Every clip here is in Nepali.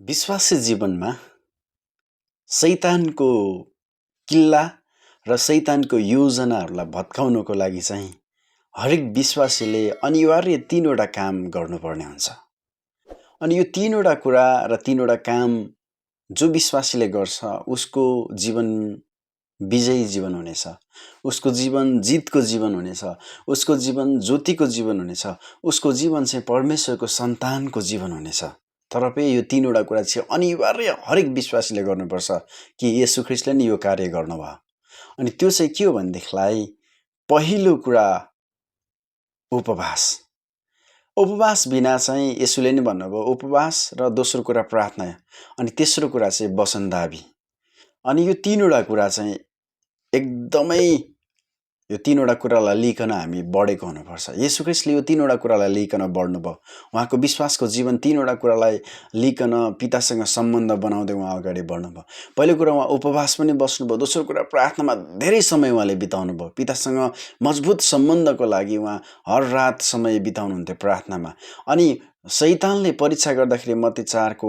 विश्वासी जीवनमा शैतानको किल्ला र शैतानको योजनाहरूलाई भत्काउनको लागि चाहिँ हरेक विश्वासीले अनिवार्य 3वटा काम गर्नुपर्ने हुन्छ। अनि यो 3वटा कुरा र 3वटा काम जो विश्वासीले गर्छ उसको जीवन विजयी जीवन हुनेछ, उसको जीवन जितको जीवन हुनेछ, उसको जीवन ज्योतिको जीवन हुनेछ, उसको जीवन चाहिँ परमेश्वरको सन्तानको जीवन हुनेछ। तर पनि यो 3वटा कुरा चाहिँ अनिवार्य हरेक विश्वासीले गर्नुपर्छ कि येशू ख्रीष्टले नि यो कार्य गर्नुभयो। अनि त्यो चाहिँ के हो भनेदेखिलाई पहिलो कुरा उपवास। उपवास बिना चाहिँ येशूले नि भन्नुभयो उपवास र दोस्रो कुरा प्रार्थना अनि तेस्रो कुरा चाहिँ वचनदाबी। अनि यो 3वटा कुरा चाहिँ एकदमै यो 3वटा कुरालाई लिइकन हामी बढेको हुनुपर्छ। येशू ख्रीष्टले यो 3वटा कुरालाई लिइकन बढ्नुभयो। उहाँको विश्वासको जीवन 3वटा कुरालाई लिइकन पितासँग सम्बन्ध बनाउँदै उहाँ अगाडि बढ्नुभयो। पहिलो कुरा उहाँ उपवास पनि बस्नुभयो, दोस्रो कुरा प्रार्थनामा धेरै समय उहाँले बिताउनु भयो। पितासँग मजबुत सम्बन्धको लागि उहाँ हर रात समय बिताउनुहुन्थ्यो प्रार्थनामा। अनि शैतानले परीक्षा गर्दाखेरि मत्ती 4को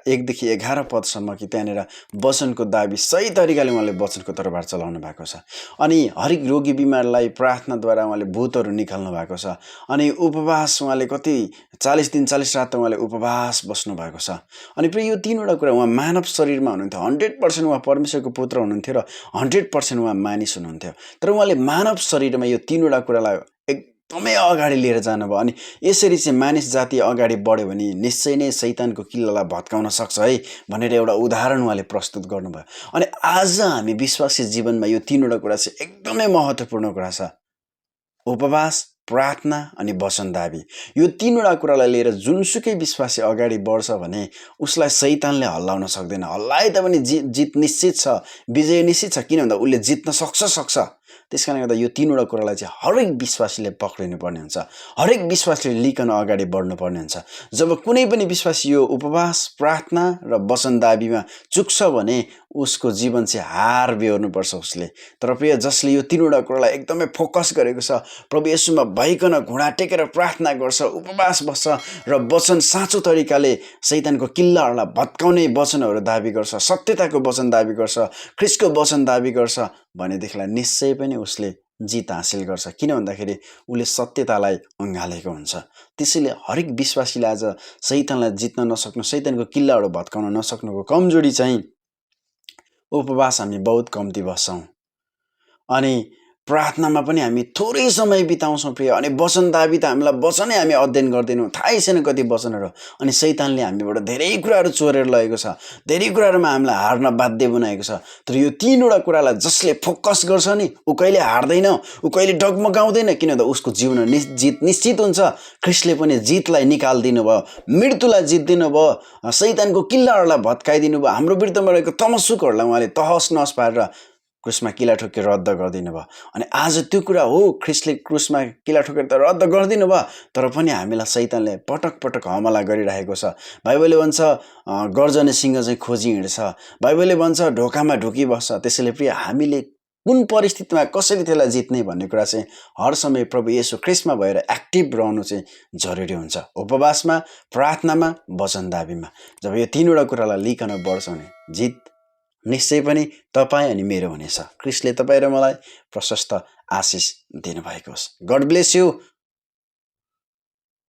1देखि 11 पदसम्म कि त्यहाँनिर वचनको दाबी सही तरिकाले उहाँले वचनको तरबार चलाउनु भएको छ। अनि हरेक रोगी बिमारलाई प्रार्थनाद्वारा उहाँले भूतहरू निकाल्नु भएको छ। अनि उपवास उहाँले कति 40 दिन 40 रात उहाँले उपवास बस्नु भएको छ। अनि फेरि यो 3वटा कुरा उहाँ मानव शरीरमा हुनुहुन्थ्यो, 100% उहाँ परमेश्वरको पुत्र हुनुहुन्थ्यो र 100% उहाँ मानिस हुनुहुन्थ्यो। तर उहाँले मानव शरीरमा यो 3वटा कुरालाई एकदमै अगाडि लिएर जानुभयो। अनि यसरी चाहिँ मानिस जाति अगाडि बढ्यो भने निश्चय नै शैतानको किल्लालाई भत्काउन सक्छ है भनेर एउटा उदाहरण उहाँले प्रस्तुत गर्नुभयो। अनि आज हामी विश्वासी जीवनमा यो 3वटा कुरा चाहिँ एकदमै महत्त्वपूर्ण कुरा छ। उपवास, प्रार्थना अनि वचनदाबी। यो 3वटा कुरालाई लिएर जुनसुकै विश्वासी अगाडि बढ्छ भने उसलाई शैतानले हल्लाउन सक्दैन। हल्लाए तापनि जित निश्चित छ, विजय निश्चित छ। किन भन्दा उसले जित्न सक्छ। त्यसकारणले गर्दा यो 3वटा कुरालाई चाहिँ हरेक विश्वासीले पक्रिनु पर्ने हुन्छ। हरेक विश्वासीले लिइकन अगाडि बढ्नुपर्ने हुन्छ। जब कुनै पनि विश्वासी यो उपवास, प्रार्थना र वचनदाबीमा चुक्छ भने उसको जीवन चाहिँ हार बेहोर्नुपर्छ उसले। तर प्रिय जसले यो 3वटा कुरालाई एकदमै फोकस गरेको छ, प्रभु येशूमा भइकन घुँडा टेकेर प्रार्थना गर्छ, उपवास बस्छ र वचन साँचो तरिकाले शैतानको किल्लाहरूलाई भत्काउने वचनहरू दाबी गर्छ, सत्यताको वचन दाबी गर्छ, ख्रीष्टको वचन दाबी गर्छ भनेदेखिलाई निश्चय पनि उसले जित हासिल गर्छ। किन भन्दाखेरि उसले सत्यतालाई अँगालेको हुन्छ। त्यसैले हरेक विश्वासीले आज शैतानलाई जित्न नसक्नु, शैतानको किल्लाहरू भत्काउन नसक्नुको कमजोरी चाहिँ उपवास हामी बहुत कम्ती बस्छौँ। अनि प्रार्थनामा पनि हामी थोरै समय बिताउँछौँ प्रिय। अनि वचनदाबी त हामीलाई वचनै हामी अध्ययन गर्दैनौँ, थाहै छैन कति वचनहरू। अनि शैतानले हामीबाट धेरै कुराहरू चोरेर लगेको छ, धेरै कुराहरूमा हामीलाई हार्न बाध्य बनाएको छ। तर यो 3वटा कुरालाई जसले फोकस गर्छ नि ऊ कहिले हार्दैन, ऊ कहिले डगमगाउँदैन। किन भन्दा उसको जीवनमा जित निश्चित हुन्छ। ख्रीष्टले पनि जितलाई निकालिदिनु भयो, मृत्युलाई जित्दिनु भयो, शैतानको किल्लाहरूलाई भत्काइदिनु भयो। हाम्रो विरुद्धमा रहेको तमसुकहरूलाई उहाँले तहस नहस पारेर क्रुसमा किला ठोकेर रद्द गरिदिनु भयो। अनि आज त्यो कुरा हो, ख्रीष्टले क्रुसमा किला ठोकेर त रद्द गरिदिनु भयो, तर पनि हामीलाई शैतानले पटक पटक हमला गरिरहेको छ। बाइबलले भन्छ गर्जने सिंह चाहिँ खोजी हिँड्छ, बाइबलले भन्छ ढोकामा ढुकिबस्छ। त्यसैले प्रिय हामीले कुन परिस्थितिमा कसरी त्यसलाई जित्ने भन्ने कुरा चाहिँ हर समय प्रभु येशू ख्रीष्टमा भएर एक्टिभ रहनु चाहिँ जरुरी हुन्छ। उपवासमा, प्रार्थनामा, वचनदाबीमा जब यो 3वटा कुरालाई लिइकन बढ्छ भने जित निश्चय पनि तपाईँ अनि मेरो हुनेछ। ख्रीष्टले तपाईँ र मलाई प्रशस्त आशिष दिनुभएको होस्। God bless you.